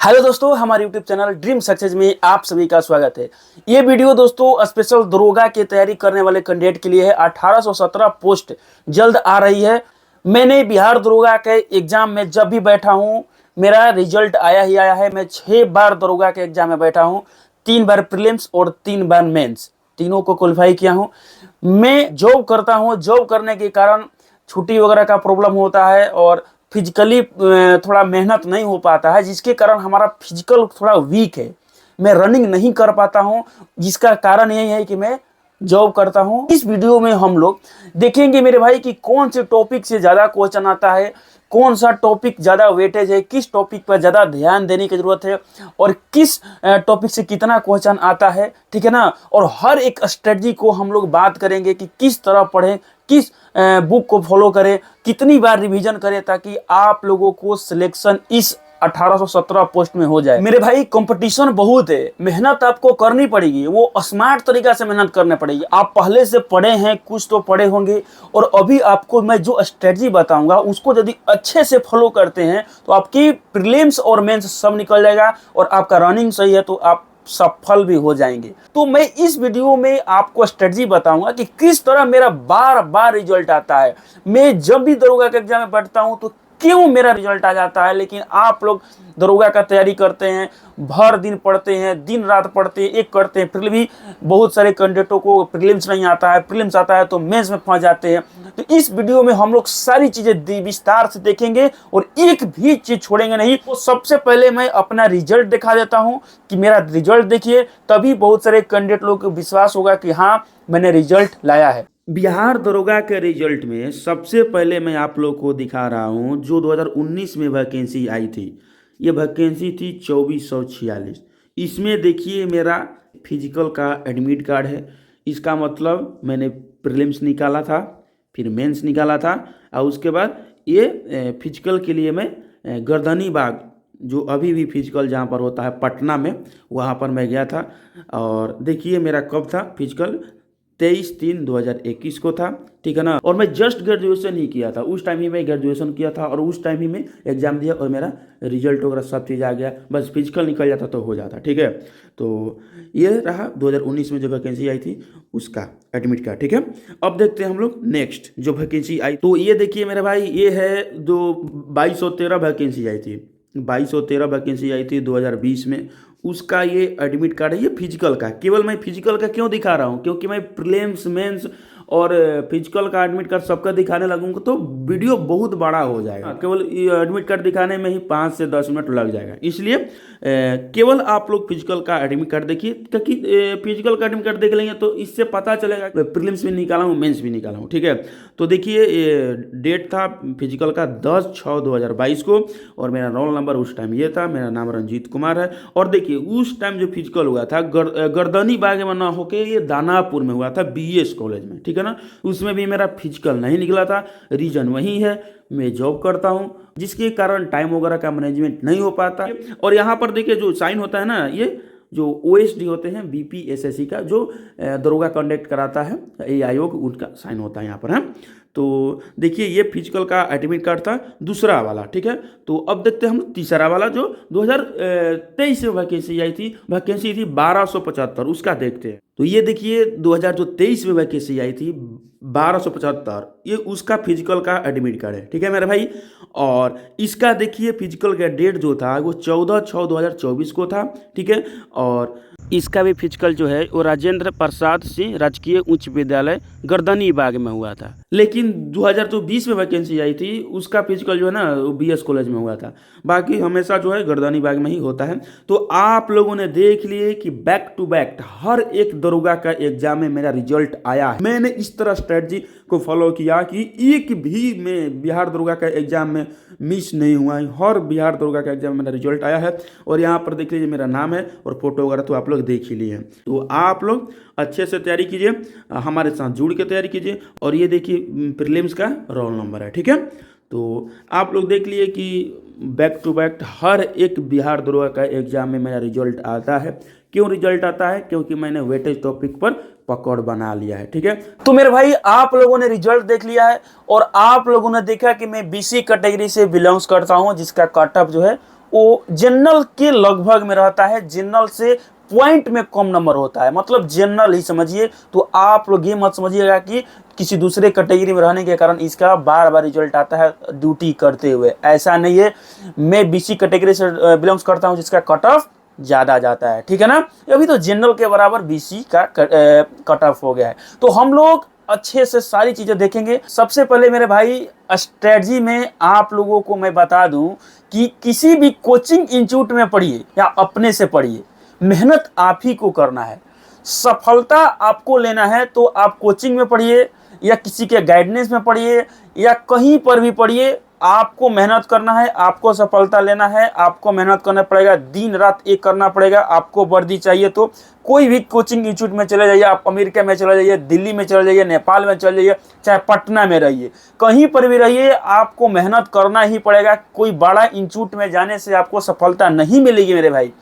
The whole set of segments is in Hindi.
हेलो दोस्तों, हमारे यूट्यूब चैनल ड्रीम सक्सेस में आप सभी का स्वागत है। ये वीडियो दोस्तों स्पेशल दरोगा की तैयारी करने वाले कैंडिडेट के लिए है। 1817 पोस्ट जल्द आ रही है। मैंने बिहार दरोगा के एग्जाम में जब भी बैठा हूँ, मेरा रिजल्ट आया ही आया है। मैं 6 बार दरोगा के एग्जाम में बैठा हूँ, 3 बार प्रीलिम्स और 3 बार मेंस, तीनों को क्वालिफाई किया हूँ। मैं जॉब करता हूँ, जॉब करने के कारण छुट्टी वगैरह का प्रॉब्लम होता है और फिजिकली थोड़ा मेहनत नहीं हो पाता है, जिसके कारण हमारा फिजिकल थोड़ा वीक है। मैं रनिंग नहीं कर पाता हूं, जिसका कारण यही है कि मैं जॉब करता हूं। इस वीडियो में हम लोग देखेंगे मेरे भाई कि कौन से टॉपिक से ज़्यादा क्वेश्चन आता है, कौन सा टॉपिक ज़्यादा वेटेज है, किस टॉपिक पर ज़्यादा ध्यान देने की ज़रूरत है और किस टॉपिक से कितना क्वेश्चन आता है, ठीक है ना। और हर एक स्ट्रेटजी को हम लोग बात करेंगे कि किस तरह पढ़ें, किस बुक को फॉलो करें, कितनी बार रिवीजन करें ताकि आप लोगों को सिलेक्शन इस 1817 पोस्ट में हो जाए। मेरे भाई कंपटीशन बहुत है, मेहनत आपको करनी पड़ेगी, वो स्मार्ट तरीका से मेहनत करनी पड़ेगी। आप पहले से पढ़े हैं, कुछ तो पढ़े होंगे, और अभी आपको मैं जो स्ट्रेटजी बताऊंगा उसको यदि अच्छे से फॉलो करते हैं तो आपकी प्रीलिम्स और मेंस सब निकल जाएगा और आपका रनिंग सही है तो आप सफल भी हो जाएंगे। तो मैं इस वीडियो में आपको स्ट्रेटजी बताऊंगा कि किस तरह मेरा बार बार रिजल्ट आता है। मैं जब भी दरोगा के एग्जाम में बैठता हूं तो क्यों मेरा रिजल्ट आ जाता है, लेकिन आप लोग दरोगा का तैयारी करते हैं, भर दिन पढ़ते हैं, दिन रात पढ़ते हैं, एक करते हैं, फिर भी बहुत सारे कैंडिडेटों को प्रीलिम्स नहीं आता है, प्रीलिम्स आता है तो मेंस में फंस जाते हैं। तो इस वीडियो में हम लोग सारी चीजें विस्तार से देखेंगे और एक भी चीज छोड़ेंगे नहीं। तो सबसे पहले मैं अपना रिजल्ट दिखा देता हूं कि मेरा रिजल्ट देखिए, तभी बहुत सारे कैंडिडेट लोग को विश्वास होगा कि हाँ मैंने रिजल्ट लाया है। बिहार दरोगा के रिजल्ट में सबसे पहले मैं आप लोग को दिखा रहा हूं जो 2019 में वैकेंसी आई थी। ये वैकेंसी थी 2446। इसमें देखिए मेरा फिजिकल का एडमिट कार्ड है। इसका मतलब मैंने प्रीलिम्स निकाला था, फिर मेंस निकाला था, और उसके बाद ये फिजिकल के लिए मैं गर्दनी बाग, जो अभी भी फिजिकल जहाँ पर होता है पटना में, वहाँ पर मैं गया था। और देखिए मेरा कब था फिजिकल, 23/3/2021 को था, ठीक है ना। और मैं जस्ट ग्रेजुएशन ही किया था, उस टाइम ही मैं ग्रेजुएशन किया था और उस टाइम ही मैं एग्जाम दिया और मेरा रिजल्ट वगैरह सब चीज़ आ गया। बस फिजिकल निकल जाता तो हो जाता, ठीक है। तो ये रहा 2019 में जो वैकेंसी आई थी उसका एडमिट कार्ड, ठीक है। अब देखते हैं हम लोग नेक्स्ट जो वैकेंसी आई। तो ये देखिए मेरे भाई, ये है जो 2213 वैकेंसी आई थी, 2213 वैकेंसी आई थी 2020 में, उसका ये एडमिट कार्ड है। ये फिजिकल का, केवल मैं फिजिकल का क्यों दिखा रहा हूँ, क्योंकि मैं प्रीलिम्स मेंस और फिजिकल का एडमिट कार्ड सबका दिखाने लगूंगा तो वीडियो बहुत बड़ा हो जाएगा। केवल एडमिट कार्ड दिखाने में ही 5 से 10 मिनट लग जाएगा, इसलिए केवल आप लोग फिजिकल का एडमिट कार्ड देखिए, क्योंकि फिजिकल का एडमिट कार्ड देख लेंगे तो इससे पता चलेगा प्रीलिम्स भी निकाला हूँ, मेंस भी निकाला हूँ, ठीक है। तो देखिए डेट था फिजिकल का 10/6/2022 को, और मेरा रोल नंबर उस टाइम ये था, मेरा नाम रंजीत कुमार है। और देखिए उस टाइम जो फिजिकल हुआ था गर्दनी बाग में ना होके ये दानापुर में हुआ था, BS कॉलेज में, ठीक है ना। उसमें भी मेरा फिजिकल नहीं निकला था। रीजन वही है, मैं जॉब करता हूं, जिसके कारण टाइम वगैरह का मैनेजमेंट नहीं हो पाता। और यहाँ पर देखिए जो साइन होता है ना, ये जो OSD होते हैं BPSSC का, जो दरोगा कंडक्ट कराता है ये आयोग, उनका साइन होता है यहाँ पर है। तो देखिए ये फिजिकल का एडमिट कार्ड था दूसरा वाला, ठीक है। तो अब देखते हैं हम तीसरा वाला जो 2023 में वैकेंसी आई थी, वैकेंसी थी 1275, उसका देखते हैं। तो ये देखिए 2023 में वैकेंसी आई थी 1275, ये उसका फिजिकल का एडमिट कार्ड है, ठीक है मेरे भाई। और इसका देखिए फिजिकल का डेट जो था वो 14/6/2024 को था, ठीक है। और इसका भी फिजिकल जो है वो राजेंद्र प्रसाद सिंह राजकीय उच्च विद्यालय गर्दनी बाग में हुआ था। लेकिन 2020 में वैकेंसी आई थी, उसका फिजिकल जो है ना वो BS कॉलेज में हुआ था। बाकी हमेशा जो है गर्दनी बाग में ही होता है। तो आप लोगों ने देख लिए कि बैक टू बैक हर एक दरोगा का एग्जाम में मेरा रिजल्ट आया है। मैंने इस तरह स्ट्रेटजी को फॉलो किया कि एक भी मैं बिहार दरोगा का एग्जाम में मिस नहीं हुआ है। हर बिहार दरोगा का एग्जाम में मेरा रिजल्ट आया है। और यहाँ पर देख लीजिए मेरा नाम है और फोटो वगैरह तो आप लोग देख ही लिए हैं। तो आप लोग अच्छे से तैयारी कीजिए, हमारे साथ जुड़ के तैयारी कीजिए। और ये देखिए प्रीलिम्स का रोल नंबर है, ठीक है। तो आप लोग देख लिए कि बैक टू बैक हर एक बिहार दरोगा का एग्जाम में मेरा रिजल्ट आता है। क्यों रिजल्ट आता है? क्योंकि मैंने वेटेज टॉपिक पर पकड़ बना लिया है, ठीक है। तो मेरे भाई आप लोगों ने रिजल्ट देख लिया है और आप लोगों ने देखा कि मैं BC कैटेगरी से बिलोंग्स करता हूं, जिसका कट ऑफ जो है वो जनरल के लगभग में रहता है, जनरल से पॉइंट में कम नंबर होता है, मतलब जनरल ही समझिए। तो आप लोग ये मत समझिएगा कि किसी दूसरे कैटेगरी में रहने के कारण इसका बार बार रिजल्ट आता है ड्यूटी करते हुए, ऐसा नहीं है। मैं बीसी कैटेगरी से बिलोंग्स करता हूँ जिसका कट ऑफ ज़्यादा जाता है, ठीक है ना। अभी तो जनरल के बराबर बीसी का कट ऑफ हो गया है। तो हम लोग अच्छे से सारी चीज़ें देखेंगे। सबसे पहले मेरे भाई स्ट्रेटजी में आप लोगों को मैं बता दूं कि किसी भी कोचिंग इंस्टीट्यूट में पढ़िए या अपने से पढ़िए, मेहनत आप ही को करना है। सफलता आपको लेना है तो आप कोचिंग में पढ़िए या किसी के गाइडेंस में पढ़िए या कहीं पर भी पढ़िए, आपको मेहनत करना है, आपको सफलता लेना है, आपको मेहनत करना पड़ेगा, दिन रात एक करना पड़ेगा। आपको वर्दी चाहिए तो कोई भी कोचिंग इंस्टीट्यूट में चले जाइए, आप अमेरिका में चले जाइए, दिल्ली में चले जाइए, नेपाल में चले जाइए, चाहे पटना में रहिए, कहीं पर भी रहिए, आपको मेहनत करना ही पड़ेगा। कोई बड़ा इंस्टीट्यूट में जाने से आपको सफलता नहीं मिलेगी मेरे भाई।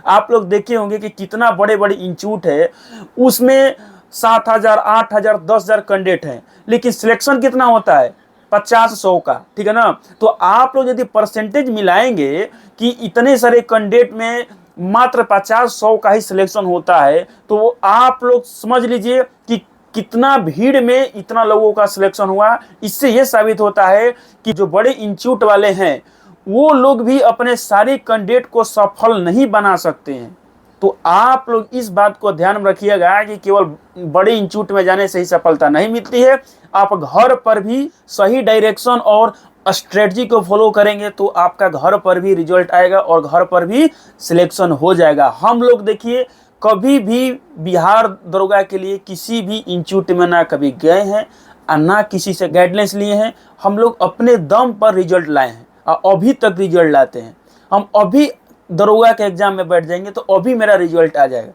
आप लोग देखे होंगे कि कितना बड़े बड़े इंस्टीट्यूट है, उसमें 7,000, 8,000, 10,000 कैंडिडेट हैं, लेकिन सिलेक्शन कितना होता है 50-100 का, ठीक है ना। तो आप लोग यदि परसेंटेज मिलाएंगे कि इतने सारे कैंडिडेट में मात्र 50-100 का ही सिलेक्शन होता है, तो आप लोग समझ लीजिए कि कितना भीड़ में इतना लोगों का सिलेक्शन हुआ। इससे यह साबित होता है कि जो बड़े इंस्टीट्यूट वाले हैं वो लोग भी अपने सारे कैंडिडेट को सफल नहीं बना सकते हैं। तो आप लोग इस बात को ध्यान में रखिएगा कि केवल बड़े इंस्टीट्यूट में जाने से ही सफलता नहीं मिलती है। आप घर पर भी सही डायरेक्शन और स्ट्रेटजी को फॉलो करेंगे तो आपका घर पर भी रिजल्ट आएगा और घर पर भी सिलेक्शन हो जाएगा। हम लोग देखिए कभी भी बिहार दरोगा के लिए किसी भी इंस्टीट्यूट में ना कभी गए हैं और ना किसी से गाइडलाइंस लिए हैं। हम लोग अपने दम पर रिजल्ट लाए हैं और अभी तक रिजल्ट लाते हैं। हम अभी दरोगा के एग्जाम में बैठ जाएंगे तो अभी मेरा रिजल्ट आ जाएगा।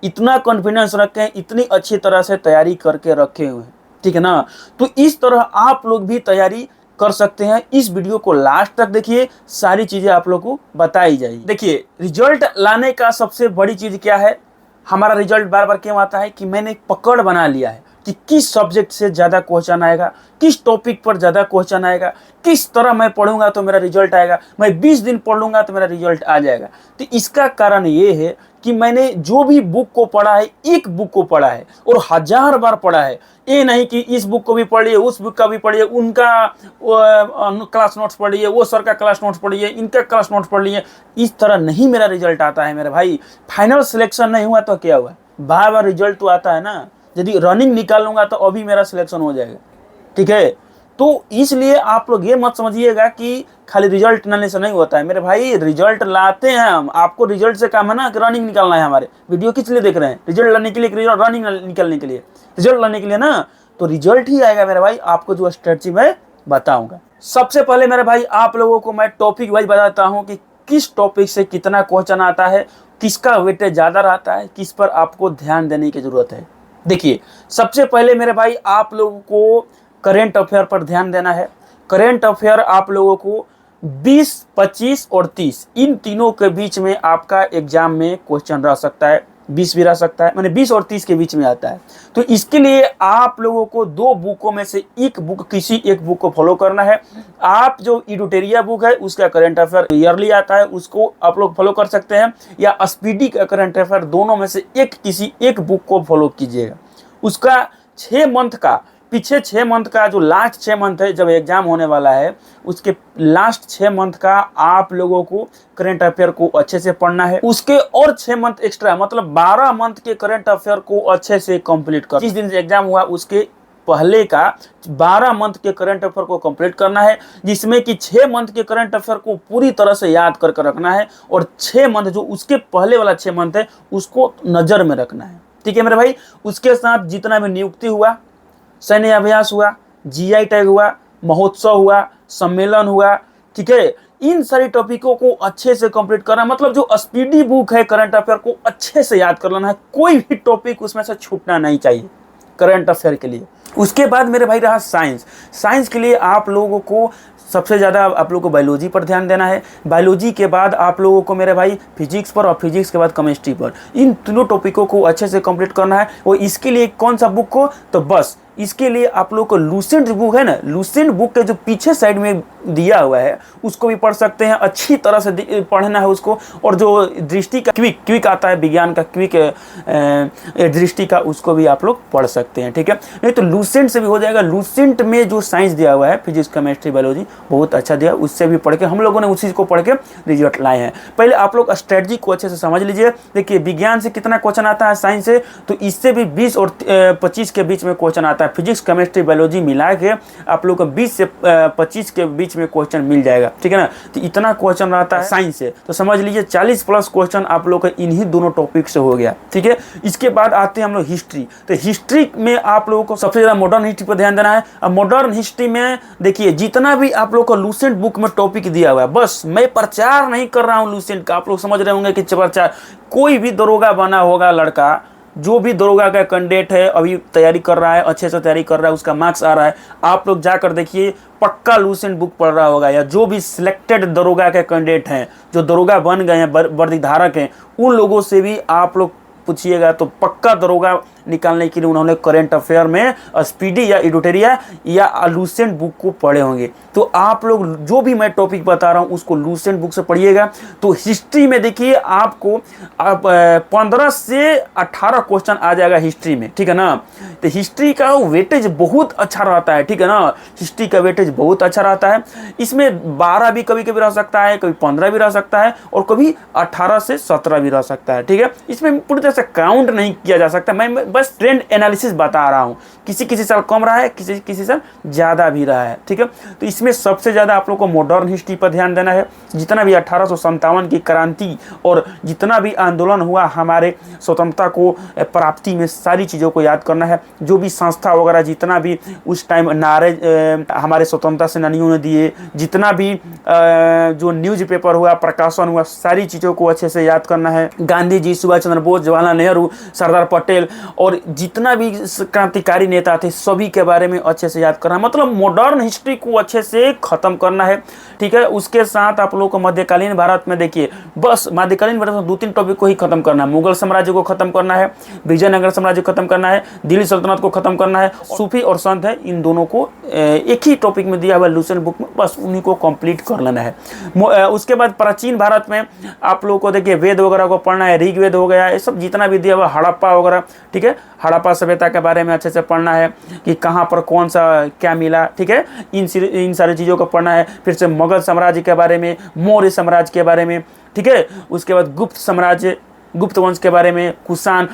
इतना कॉन्फिडेंस रखें, इतनी अच्छी तरह से तैयारी करके रखे हुए हैं, ठीक है ना। तो इस तरह आप लोग भी तैयारी कर सकते हैं। इस वीडियो को लास्ट तक देखिए, सारी चीजें आप लोग को बताई जाएगी। देखिए रिजल्ट लाने का सबसे बड़ी चीज क्या है, हमारा रिजल्ट बार बार क्यों आता है कि मैंने एक पकड़ बना लिया है कि किस सब्जेक्ट से ज़्यादा क्वेश्चन आएगा, किस टॉपिक पर ज़्यादा क्वेश्चन आएगा, किस तरह मैं पढ़ूंगा तो मेरा रिजल्ट आएगा, मैं 20 दिन पढ़ लूंगा तो मेरा रिजल्ट आ जाएगा। तो इसका कारण ये है कि मैंने जो भी बुक को पढ़ा है, एक बुक को पढ़ा है और 1000 बार पढ़ा है। ये नहीं कि इस बुक को भी पढ़िए, उस बुक का भी पढ़िए, उनका क्लास नोट्स पढ़िए, वो सर का क्लास नोट्स पढ़िए, इनका क्लास नोट्स पढ़ लिए। इस तरह नहीं मेरा रिजल्ट आता है मेरे भाई। फाइनल सिलेक्शन नहीं हुआ तो क्या हुआ, बार बार रिजल्ट तो आता है ना। यदि रनिंग निकाल लूंगा तो अभी मेरा सिलेक्शन हो जाएगा, ठीक है। तो इसलिए आप लोग ये मत समझिएगा कि खाली रिजल्ट लाने से नहीं होता है मेरे भाई। रिजल्ट लाते हैं हम, आपको रिजल्ट से काम है ना कि रनिंग निकालना है। हमारे वीडियो किस लिए देख रहे हैं, रिजल्ट लाने के लिए, रनिंग निकालने के लिए, रिजल्ट लाने के लिए ना। तो रिजल्ट ही आएगा मेरे भाई, आपको जो स्ट्रेटजी मैं बताऊंगा। सबसे पहले मेरे भाई आप लोगों को मैं टॉपिक वाइज बताता हूँ कि किस टॉपिक से कितना क्वेश्चन आता है, किसका वेटेज ज़्यादा रहता है, किस पर आपको ध्यान देने की जरूरत है। देखिए सबसे पहले मेरे भाई आप लोगों को करेंट अफेयर पर ध्यान देना है। करेंट अफेयर आप लोगों को 20, 25 और 30 इन तीनों के बीच में आपका एग्जाम में क्वेश्चन रह सकता है। 20 भी रह सकता है, मैंने 20 और 30 के बीच में आता है। तो इसके लिए आप लोगों को 2 बुकों में से एक बुक, किसी एक बुक को फॉलो करना है। आप जो एडिटोरिया बुक है उसका करंट अफेयर ईयरली आता है, उसको आप लोग फॉलो कर सकते हैं, या स्पीडी का करंट अफेयर, दोनों में से किसी एक बुक को फॉलो कीजिएगा। उसका 6 मंथ का, पीछे 6 मंथ का जो लास्ट 6 मंथ है जब एग्जाम होने वाला है, उसके लास्ट 6 मंथ का आप लोगों को करंट अफेयर को अच्छे से पढ़ना है। उसके और 6 मंथ एक्स्ट्रा, मतलब 12 मंथ के करंट अफेयर को अच्छे से कंप्लीट कर, जिस दिन से एग्जाम हुआ उसके पहले का 12 मंथ के करंट अफेयर को कंप्लीट करना है, जिसमें कि 6 मंथ के करंट अफेयर को पूरी तरह से याद करके रखना है और 6 मंथ जो उसके पहले वाला 6 मंथ है उसको नज़र में रखना है, ठीक है मेरे भाई। उसके साथ जितना भी नियुक्ति हुआ, सैन्य अभ्यास हुआ, जीआई टैग हुआ, महोत्सव हुआ, सम्मेलन हुआ, ठीक है, इन सारी टॉपिकों को अच्छे से कंप्लीट करना। मतलब जो स्पीडी बुक है करंट अफेयर को अच्छे से याद कर लेना है, कोई भी टॉपिक उसमें से छूटना नहीं चाहिए करंट अफेयर के लिए। उसके बाद मेरे भाई रहा साइंस। साइंस के लिए आप लोगों को सबसे ज़्यादा आप लोगों को बायोलॉजी पर ध्यान देना है। बायोलॉजी के बाद आप लोगों को मेरे भाई फिजिक्स पर, और फिजिक्स के बाद केमिस्ट्री पर, इन तीनों टॉपिकों को अच्छे से कंप्लीट करना है। और इसके लिए कौन सा बुक को, तो बस इसके लिए आप लोग को लूसेंट बुक है ना, लूसेंट बुक के जो पीछे साइड में दिया हुआ है उसको भी पढ़ सकते हैं, अच्छी तरह से पढ़ना है उसको। और जो दृष्टि का क्विक आता है, विज्ञान का क्विक दृष्टि का, उसको भी आप लोग पढ़ सकते हैं, ठीक है। नहीं तो लूसेंट से भी हो जाएगा। लूसेंट में जो साइंस दिया हुआ है, फिजिक्स केमिस्ट्री बायोलॉजी, बहुत अच्छा दिया, उससे भी पढ़ के हम लोगों ने उसी को पढ़ के रिजल्ट लाए हैं। पहले आप लोग स्ट्रेटजी को अच्छे से समझ लीजिए। देखिए विज्ञान से कितना क्वेश्चन आता है, साइंस से, तो इससे भी 20 और 25 के बीच में क्वेश्चन आता है। फिजिक्स केमिस्ट्री बायोलॉजी मिला के आप लोग को 20 से 25 के बीच में क्वेश्चन मिल जाएगा, ठीक है ना। तो इतना क्वेश्चन रहता है साइंस से, तो समझ लीजिए 40 प्लस क्वेश्चन आप लोग का इन्हीं दोनों टॉपिक से हो गया, ठीक है। इसके बाद आते हैं हम लोग हिस्ट्री। तो हिस्ट्री में आप लोगों को सबसे ज्यादा मॉडर्न हिस्ट्री पर ध्यान देना है। अब मॉडर्न हिस्ट्री में देखिए जितना भी आप लोग को लूसेंट बुक में टॉपिक दिया हुआ है, बस मैं प्रचार नहीं कर रहा हूं लूसेंट का, आप लोग समझ रहे होंगे कि प्रचार, कोई भी दरोगा बना होगा लड़का, जो भी दरोगा का कैंडिडेट है, अभी तैयारी कर रहा है, अच्छे से तैयारी कर रहा है, उसका मार्क्स आ रहा है, आप लोग जाकर देखिए पक्का लूसेंट बुक पढ़ रहा होगा। या जो भी सिलेक्टेड दरोगा के कैंडिडेट हैं, जो दरोगा बन गए हैं, वर्दी धारक हैं, उन लोगों से भी आप लोग पूछिएगा तो पक्का दरोगा निकालने के लिए उन्होंने करंट अफेयर में स्पीडी या एडिटोरिया या लूसेंट बुक को पढ़े होंगे। तो आप लोग जो भी मैं टॉपिक बता रहा हूं उसको लूसेंट बुक से पढ़िएगा। तो हिस्ट्री में देखिए आपको 15 से 18 क्वेश्चन आ जाएगा हिस्ट्री में, ठीक है ना। तो हिस्ट्री का वेटेज बहुत अच्छा रहता है, ठीक है ना। हिस्ट्री का वेटेज बहुत अच्छा रहता है। इसमें 12 भी कभी कभी रह सकता है, कभी 15 भी रह सकता है, और कभी 18 से 17 भी रह सकता है, ठीक है। इसमें पूरी तरह से काउंट नहीं किया जा सकता, मैं बस ट्रेंड एनालिसिस बता रहा हूं। किसी साल कम रहा है, किसी साल ज्यादा भी रहा है, ठीक है। तो इसमें सबसे ज्यादा आप लोग को मॉडर्न हिस्ट्री पर ध्यान देना है। जितना भी 1857 की क्रांति और जितना भी आंदोलन हुआ हमारे स्वतंत्रता को प्राप्ति में, सारी चीजों को याद करना है। जो भी संस्था वगैरह जितना भी उस टाइम नारे हमारे स्वतंत्रता सेनानियों ने दिए, जितना भी जो न्यूज पेपर हुआ, प्रकाशन हुआ, सारी चीजों को अच्छे से याद करना है। गांधी जी, सुभाष चंद्र बोस, जवाहरलाल नेहरू, सरदार पटेल और जितना भी क्रांतिकारी नेता थे, सभी के बारे में अच्छे से याद करना, मतलब मॉडर्न हिस्ट्री को अच्छे से खत्म करना है, ठीक है। उसके साथ आप लोगों को मध्यकालीन भारत में देखिए, बस मध्यकालीन भारत में 2-3 टॉपिक को ही खत्म करना है। मुगल साम्राज्य को खत्म करना है, विजयनगर साम्राज्य को खत्म करना है, दिल्ली सल्तनत को खत्म करना है, सूफी और संत है, इन दोनों को एक ही टॉपिक में दिया हुआ लूसेंट बुक में, बस उन्हीं को कंप्लीट कर लेना है। उसके बाद प्राचीन भारत में आप लोगों को देखिए वेद वगैरह को पढ़ना है, ऋग्वेद हो गया, ये सब जितना भी दिया हुआ, हड़प्पा वगैरह, ठीक है। हड़प्पा सभ्यता के बारे में अच्छे से पढ़ना है कि कहाँ पर कौन सा क्या मिला, ठीक है। इन सारी चीज़ों को पढ़ना है। फिर से मुगल साम्राज्य के बारे में, मौर्य साम्राज्य के बारे में, ठीक है। उसके बाद गुप्त साम्राज्य, गुप्त वंश के बारे में, कुषाण,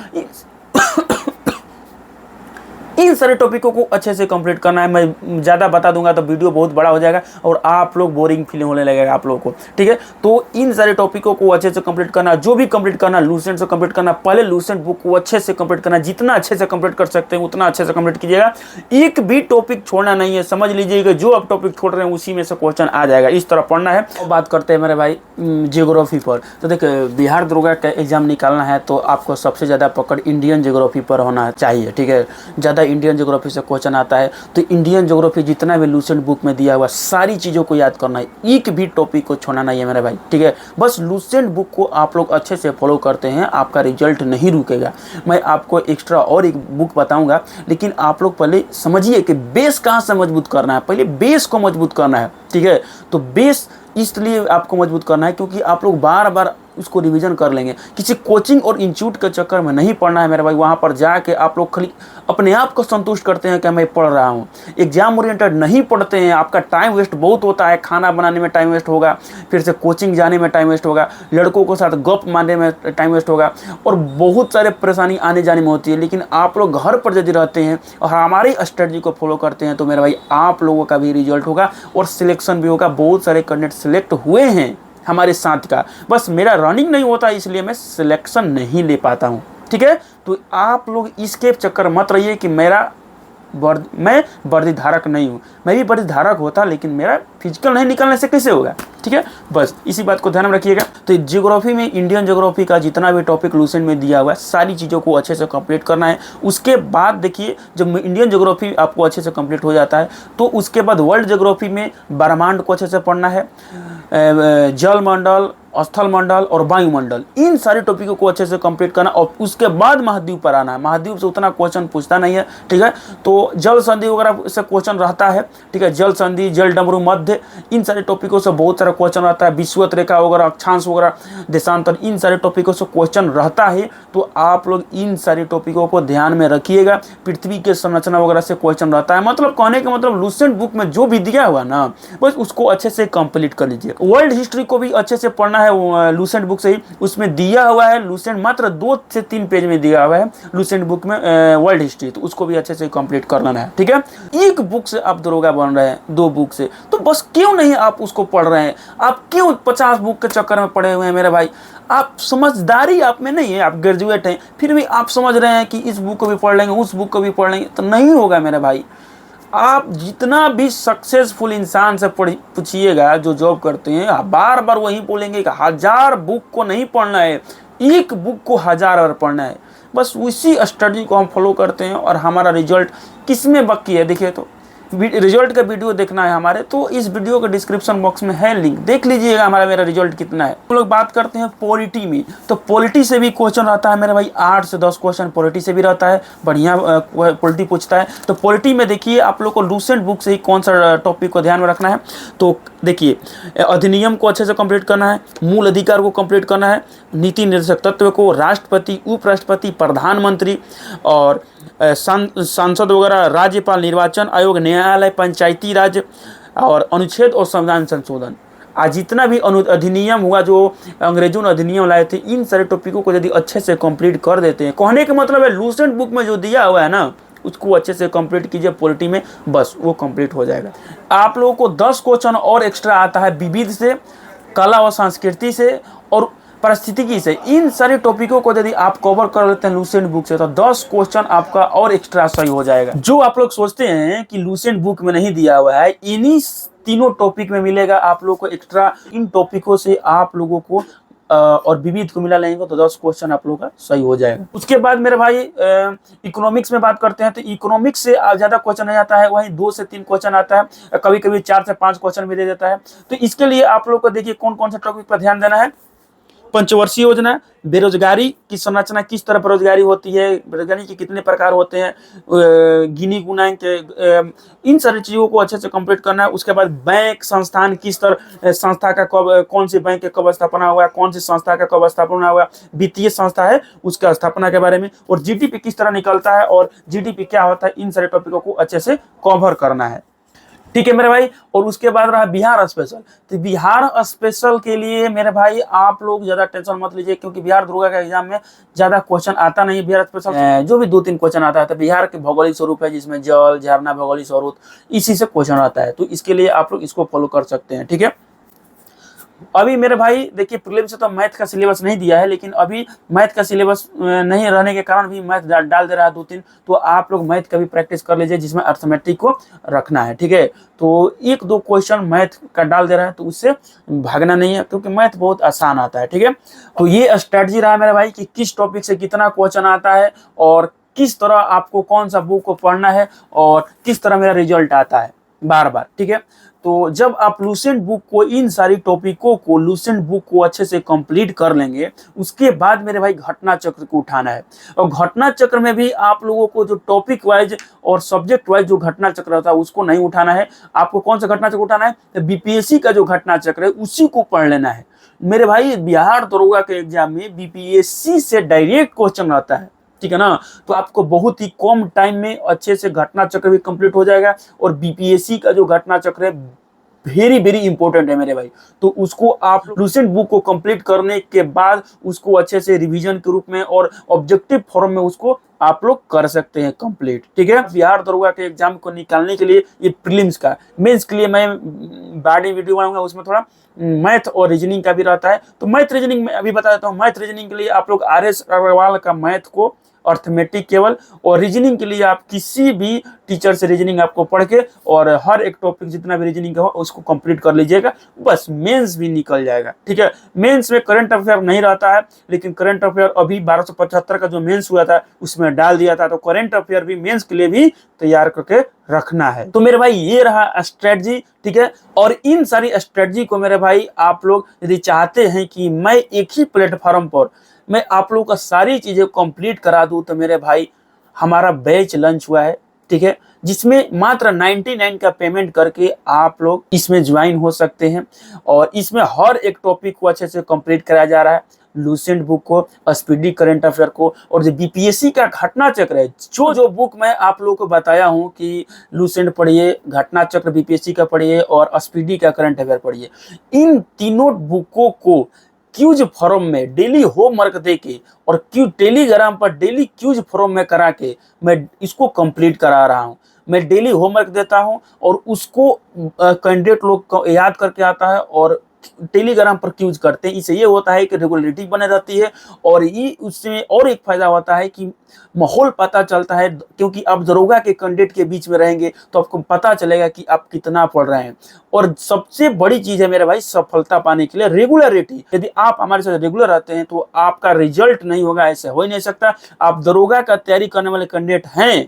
इन सारे टॉपिकों को अच्छे से कंप्लीट करना है। मैं ज़्यादा बता दूंगा तो वीडियो बहुत बड़ा हो जाएगा और आप लोग बोरिंग फीलिंग होने लगेगा आप लोगों को, ठीक है। तो इन सारे टॉपिकों को अच्छे से कंप्लीट करना, जो भी कंप्लीट करना लूसेंट से कंप्लीट करना। पहले लूसेंट बुक को अच्छे से कंप्लीट करना, जितना अच्छे से कंप्लीट कर सकते हैं उतना अच्छे से कंप्लीट कीजिएगा। एक भी टॉपिक छोड़ना नहीं है, समझ लीजिएगा जो आप टॉपिक छोड़ रहे हैं उसी में से क्वेश्चन आ जाएगा, इस तरह पढ़ना है। और बात करते हैं मेरे भाई जियोग्राफी पर। तो देखिए बिहार दरोगा का एग्जाम निकालना है तो आपको सबसे ज़्यादा पकड़ इंडियन जियोग्राफी पर होना चाहिए, ठीक है। ज़्यादा इंडियन जियोग्राफी से क्वेश्चन आता है तो इंडियन ज्योग्राफी जितना भी लूसेंट बुक में दिया हुआ सारी चीज़ों को याद करना है, एक भी टॉपिक को छोड़ना नहीं है मेरे भाई, ठीक है। बस लूसेंट बुक को आप लोग अच्छे से फॉलो करते हैं, आपका रिजल्ट नहीं रुकेगा। मैं आपको एक्स्ट्रा और एक बुक बताऊंगा, लेकिन आप लोग पहले समझिए कि बेस कहाँ से मजबूत करना है। पहले बेस को मजबूत करना है, ठीक है। तो बेस इसलिए आपको मजबूत करना है क्योंकि आप लोग बार बार उसको रिवीजन कर लेंगे। किसी कोचिंग और इंस्टीट्यूट के चक्कर में नहीं पढ़ना है मेरे भाई। वहाँ पर जाके आप लोग खाली अपने आप को संतुष्ट करते हैं कि मैं पढ़ रहा हूँ, एग्जाम ओरिएंटेड नहीं पढ़ते हैं। आपका टाइम वेस्ट बहुत होता है, खाना बनाने में टाइम वेस्ट होगा, फिर से कोचिंग जाने में टाइम वेस्ट होगा, लड़कों के साथ गप मारने में टाइम वेस्ट होगा और बहुत सारे परेशानी आने जाने में होती है। लेकिन आप लोग घर पर यदि रहते हैं और हमारी स्ट्रेटजी को फॉलो करते हैं तो मेरे भाई आप लोगों का भी रिजल्ट होगा और सिलेक्शन भी होगा। बहुत सारे कैंडिडेट सिलेक्ट हुए हैं हमारे साथ का, बस मेरा रनिंग नहीं होता इसलिए मैं सिलेक्शन नहीं ले पाता हूँ, ठीक है। तो आप लोग इसके चक्कर मत रहिए कि मैं वर्दी धारक नहीं हूँ। मैं भी वर्दी धारक होता लेकिन मेरा फिजिकल नहीं निकालने से कैसे होगा, ठीक है। बस इसी बात को ध्यान में रखिएगा। तो ज्योग्राफी में इंडियन ज्योग्राफी का जितना भी टॉपिक लूसेंट में दिया हुआ है सारी चीज़ों को अच्छे से कंप्लीट करना है। उसके बाद देखिए जब इंडियन ज्योग्राफी आपको अच्छे से कंप्लीट हो जाता है तो उसके बाद वर्ल्ड ज्योग्राफी में ब्रह्मांड को अच्छे से पढ़ना है, जल मंडल, स्थल मंडल और वायुमंडल, इन सारे टॉपिकों को अच्छे से कंप्लीट करना और उसके बाद महाद्वीप पर आना है। महाद्वीप से उतना क्वेश्चन पूछता नहीं है, ठीक है। तो जल संधि वगैरह से क्वेश्चन रहता है, ठीक है। जल संधि, जल डमरू, मध्य, इन सारे टॉपिकों से बहुत सारा क्वेश्चन रहता है। विषुवत रेखा वगैरह, अक्षांश वगैरह, देशांतर, इन सारे टॉपिकों से क्वेश्चन रहता है। तो आप लोग इन सारे टॉपिकों को ध्यान में रखिएगा। पृथ्वी के संरचना वगैरह से क्वेश्चन रहता है। मतलब कहने का मतलब लूसेंट बुक में जो भी दिया हुआ ना बस उसको अच्छे से कंप्लीट कर लीजिए। वर्ल्ड हिस्ट्री को भी अच्छे से पढ़ना है लूसेंट बुक से ही, उसमें दिया हुआ है लूसेंट मात्र 2 से 3 पेज में दिया हुआ है लूसेंट बुक में वर्ल्ड हिस्ट्री, तो उसको भी अच्छे से कंप्लीट कर लेना है, ठीक है। एक बुक से आप दरोगा बन रहे हैं, 2 बुक से, तो बस क्यों नहीं आप उसको पढ़ रहे हैं? आप क्यों 50 बुक के चक्कर में पड़े हुए हैं मेरे भाई? आप समझदारी आप में नहीं है, आप ग्रेजुएट हैं फिर भी आप समझ रहे हैं कि इस बुक को भी पढ़ लेंगे, उस बुक को भी पढ़ लेंगे, तो नहीं होगा मेरे भाई। आप जितना भी सक्सेसफुल इंसान से पूछिएगा जो जॉब करते हैं, आप बार बार वही बोलेंगे कि 1000 बुक को नहीं पढ़ना है, एक बुक को 1000 बार पढ़ना है। बस उसी स्टडी को हम फॉलो करते हैं और हमारा रिजल्ट किसमें बाकी है देखिए। तो रिजल्ट का वीडियो देखना है हमारे, तो इस वीडियो के डिस्क्रिप्शन बॉक्स में है लिंक, देख लीजिएगा मेरा रिजल्ट कितना है। हम लोग बात करते हैं पॉलिटी में, तो पॉलिटी से भी क्वेश्चन रहता है मेरे भाई, 8 से 10 क्वेश्चन पॉलिटी से भी रहता है, बढ़िया पॉलिटी पूछता है। तो पॉलिटी में देखिए आप लोग को लूसेंट बुक से ही कौन सा टॉपिक को ध्यान में रखना है। तो देखिए अधिनियम को अच्छे से कंप्लीट करना है, मूल अधिकार को कंप्लीट करना है, नीति निर्देशक तत्व को, राष्ट्रपति, उपराष्ट्रपति, प्रधानमंत्री और सांसद वगैरह, राज्यपाल, निर्वाचन आयोग, न्यायालय, पंचायती राज और अनुच्छेद और संविधान संशोधन, आज जितना भी अधिनियम हुआ जो अंग्रेजों ने अधिनियम लाए थे, इन सारे टॉपिकों को यदि अच्छे से कंप्लीट कर देते हैं, कहने का मतलब है लूसेंट बुक में जो दिया हुआ है ना उसको अच्छे से कंप्लीट कीजिए पॉलिटी में, बस वो कंप्लीट हो जाएगा। आप लोगों को 10 क्वेश्चन और एक्स्ट्रा आता है विविध से, कला और संस्कृति से और परिस्थितिकी से। इन सारे टॉपिकों को यदि आप कवर कर लेते हैं लूसेंट बुक से तो 10 क्वेश्चन आपका और एक्स्ट्रा सही हो जाएगा। जो आप लोग सोचते हैं कि लूसेंट बुक में नहीं दिया हुआ है, इन्हीं तीनों टॉपिक में मिलेगा आप लोग को एक्स्ट्रा। इन टॉपिकों से आप लोगों को और विविध को मिला लेंगे तो 10 क्वेश्चन आप लोगों का सही हो जाएगा। उसके बाद मेरे भाई इकोनॉमिक्स में बात करते हैं, तो इकोनॉमिक्स से ज्यादा क्वेश्चन नहीं आता है, वहीं 2 से 3 क्वेश्चन आता है, कभी कभी 4 से 5 क्वेश्चन भी दे देता है। तो इसके लिए आप लोग को देखिए कौन कौन सा टॉपिक पर ध्यान देना है। पंचवर्षीय योजना, बेरोजगारी की संरचना, किस तरह बेरोजगारी होती है, बेरोजगारी के कितने प्रकार होते हैं, गिनी गुनाएं के, इन सारी चीज़ों को अच्छे से कंप्लीट करना है। उसके बाद बैंक संस्थान, किस तरह संस्था का कब, कौन सी बैंक का कब स्थापना हुआ, कौन सी संस्था का कब स्थापना हुआ, वित्तीय संस्था है उसका स्थापना के बारे में, और जीडीपी किस तरह निकलता है और जीडीपी क्या होता है, इन सारे टॉपिकों को अच्छे से कवर करना है, ठीक है मेरे भाई। और उसके बाद रहा बिहार स्पेशल, तो बिहार स्पेशल के लिए मेरे भाई आप लोग ज्यादा टेंशन मत लीजिए, क्योंकि बिहार दरोगा का एग्जाम में ज्यादा क्वेश्चन आता नहीं। बिहार स्पेशल जो भी 2-3 क्वेश्चन आता है, तो बिहार के भौगोलिक स्वरूप है जिसमें जल, झरना, भौगोलिक स्वरूप, इसी से क्वेश्चन आता है, तो इसके लिए आप लोग इसको फॉलो कर सकते हैं, ठीक है। अभी मेरे भाई देखिए प्रीलिम्स से तो मैथ का सिलेबस नहीं दिया है, लेकिन अभी मैथ का सिलेबस नहीं रहने के कारण भी मैथ डाल दे रहा है 2-3, तो आप लोग मैथ का भी प्रैक्टिस कर लीजिए जिसमें अर्थमेटिक को रखना है, ठीक है। तो 1-2 क्वेश्चन मैथ का डाल दे रहा है तो उससे भागना नहीं है, क्योंकि मैथ बहुत आसान आता है, ठीक है। तो ये स्ट्रैटेजी रहा मेरे भाई कि किस टॉपिक से कितना क्वेश्चन आता है और किस तरह आपको कौन सा बुक को पढ़ना है और किस तरह मेरा रिजल्ट आता है बार बार, ठीक है। तो जब आप लूसेंट बुक को, इन सारी टॉपिकों को, लूसेंट बुक को अच्छे से कंप्लीट कर लेंगे, उसके बाद मेरे भाई घटना चक्र को उठाना है। और घटना चक्र में भी आप लोगों को जो टॉपिक वाइज और सब्जेक्ट वाइज जो घटना चक्र होता है उसको नहीं उठाना है। आपको कौन सा घटना चक्र उठाना है, तो बीपीएससी का जो घटना चक्र है उसी को पढ़ लेना है मेरे भाई। बिहार दरोगा के एग्जाम में बीपीएससी से डायरेक्ट क्वेश्चन आता है, ठीक है ना। तो आपको बहुत ही कम टाइम में अच्छे से घटना चक्र भी कंप्लीट हो जाएगा। और बीपीएससी का जो घटना चक्र है वेरी वेरी इंपॉर्टेंट है मेरे भाई, तो उसको आप लूसेंट बुक को कंप्लीट करने के बाद उसको अच्छे से रिवीजन के रूप में और ऑब्जेक्टिव फॉर्म में उसको आप लोग कर सकते हैं कंप्लीट, ठीक है। बिहार दरोगा के एग्जाम को निकालने के लिए ये प्रीलिम्स का, मेंस के लिए मैं बाद में वीडियो बनाऊंगा, उसमें थोड़ा मैथ और रीजनिंग का भी रहता है। तो मैथ रीजनिंग में अभी बता देता हूँ। मैथ रीजनिंग के लिए आप लोग RS अग्रवाल का मैथ को अर्थमेटिक केवल, और रीजनिंग के लिए आप किसी भी टीचर से रीजनिंग आपको पढ़ के और हर एक टॉपिक जितना भी रीजनिंग का हो उसको कंप्लीट कर लीजिएगा, बस मेंस भी निकल जाएगा। ठीक है, मेंस में करंट अफेयर नहीं रहता है, लेकिन करंट अफेयर अभी 1275 का जो मेंस हुआ था उसमें डाल दिया था, तो करंट अफेयर भी मेंस के लिए भी तैयार करके रखना है। तो मेरे भाई ये रहा स्ट्रेटजी। ठीक है, और इन सारी स्ट्रेटजी को मेरे भाई आप लोग यदि चाहते हैं कि मैं एक ही प्लेटफॉर्म पर मैं आप लोगों का सारी चीजें कंप्लीट करा दूं, तो मेरे भाई हमारा बैच लॉन्च हुआ है। ठीक है, जिसमें मात्र 99 का पेमेंट करके आप लोग इसमें ज्वाइन हो सकते हैं, और इसमें हर एक टॉपिक को अच्छे से कंप्लीट कराया जा रहा है, लूसेंट बुक को, स्पीडी करंट अफेयर को, और जो बीपीएससी का घटना चक्र है, जो जो बुक मैं आप लोगों को बताया हूं कि लूसेंट पढ़िए, घटना चक्र बीपीएससी का पढ़िए और स्पीडी का करंट अफेयर पढ़िए, इन तीनों बुकों को क्यूज फॉर्म में डेली होमवर्क दे के और टेलीग्राम पर डेली क्यूज फॉर्म में करा के मैं इसको कंप्लीट करा रहा हूं। मैं डेली होमवर्क देता हूं और उसको कैंडिडेट लोग को याद करके आता है और टेलीग्राम पर क्यूज करते हैं। इससे ये होता है कि रेगुलरिटी बने रहती है, और ये उसमें और एक फायदा होता है कि माहौल पता चलता है, क्योंकि आप दरोगा के कैंडिडेट के बीच में रहेंगे तो आपको पता चलेगा कि आप कितना पढ़ रहे हैं। और सबसे बड़ी चीज है मेरे भाई सफलता पाने के लिए रेगुलरिटी। यदि आप हमारे साथ रेगुलर रहते हैं तो आपका रिजल्ट नहीं होगा, ऐसे हो ही नहीं सकता। आप दरोगा का तैयारी करने वाले कैंडिडेट हैं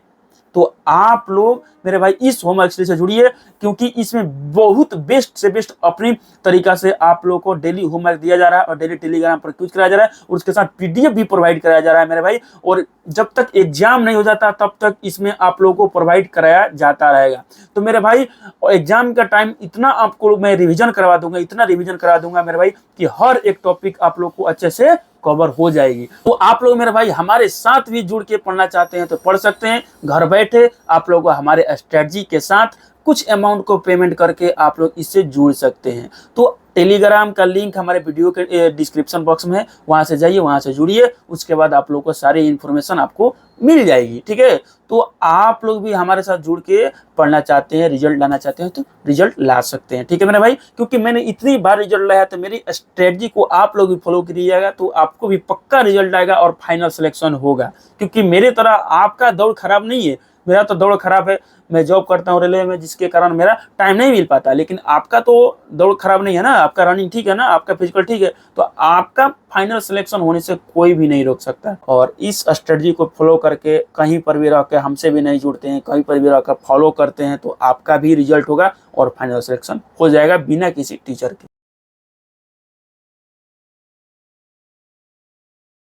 तो आप लोग मेरे भाई इस होमवर्क सीरीज से जुड़िए, क्योंकि इसमें बहुत बेस्ट से बेस्ट अपनी तरीका से आप लोगों को डेली होमवर्क दिया जा रहा है और डेली टेलीग्राम पर क्विज कराया जा रहा है, और उसके साथ पीडीएफ भी प्रोवाइड कराया जा रहा है मेरे भाई। और जब तक एग्जाम नहीं हो जाता तब तक इसमें आप लोगों को प्रोवाइड कराया जाता रहेगा। तो मेरे भाई एग्जाम का टाइम इतना आपको मैं रिविजन करवा दूंगा, इतना रिविजन करा दूंगा मेरे भाई कि हर एक टॉपिक आप लोग को अच्छे से कवर हो जाएगी। तो आप लोग मेरे भाई हमारे साथ भी जुड़ के पढ़ना चाहते हैं तो पढ़ सकते हैं। घर बैठे आप लोग हमारे स्ट्रेटजी के साथ कुछ अमाउंट को पेमेंट करके आप लोग इससे जुड़ सकते हैं। तो टेलीग्राम का लिंक हमारे वीडियो के डिस्क्रिप्शन बॉक्स में है, वहां से जाइए, वहां से जुड़िए, उसके बाद आप लोग को सारी इन्फॉर्मेशन आपको मिल जाएगी। ठीक है, तो आप लोग भी हमारे साथ जुड़ के पढ़ना चाहते हैं, रिजल्ट लाना चाहते हैं तो रिजल्ट ला सकते हैं। ठीक है मेरे भाई, क्योंकि मैंने इतनी बार रिजल्ट लाया तो मेरी स्ट्रेटजी को आप लोग भी फॉलो करिएगा तो आपको भी पक्का रिजल्ट आएगा और फाइनल सिलेक्शन होगा। क्योंकि मेरे तरह आपका दौड़ खराब नहीं है, मेरा तो दौड़ खराब है। मैं जॉब करता हूँ रेलवे में, जिसके कारण मेरा टाइम नहीं मिल पाता, लेकिन आपका तो दौड़ खराब नहीं है ना, आपका रनिंग ठीक है ना, आपका फिजिकल ठीक है, तो आपका फाइनल सिलेक्शन होने से कोई भी नहीं रोक सकता। और इस स्ट्रेटजी को फॉलो करके कहीं पर भी रहकर हमसे भी नहीं जुड़ते हैं, कहीं पर भी रहकर फॉलो करते हैं तो आपका भी रिजल्ट होगा और फाइनल सिलेक्शन हो जाएगा बिना किसी टीचर के।